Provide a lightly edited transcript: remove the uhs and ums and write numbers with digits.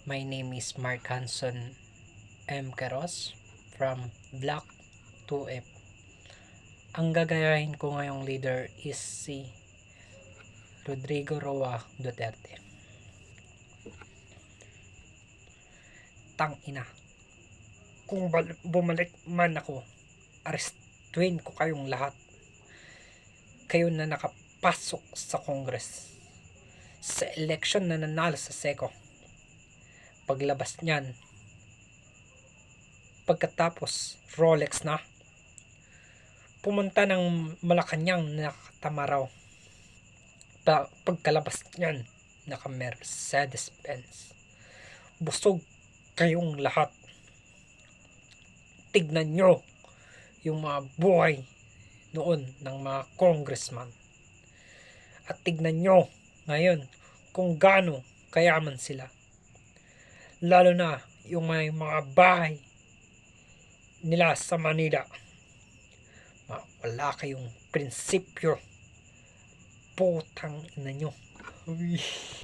My name is Mark Hanson M. Queros from Block 2F. Ang gagayahin ko ngayong leader is si Rodrigo Roa Duterte. Tangina. Kung bumalik man ako, arestuin ko kayong lahat. Kayo na nakapasok sa Congress. Sa election na nanalo sa SECO. Paglabas niyan, pagkatapos Rolex na, pumunta ng Malacanang nakatamaraw. Pagkalabas niyan, naka Mercedes Benz. Busog kayong lahat. Tignan nyo yung mga buhay noon ng mga congressman. At tignan nyo ngayon kung gaano kayaman sila. Lalo na yung may mga bahay nila sa Manila. Wala kayong prinsipyo. Putang ina nyo.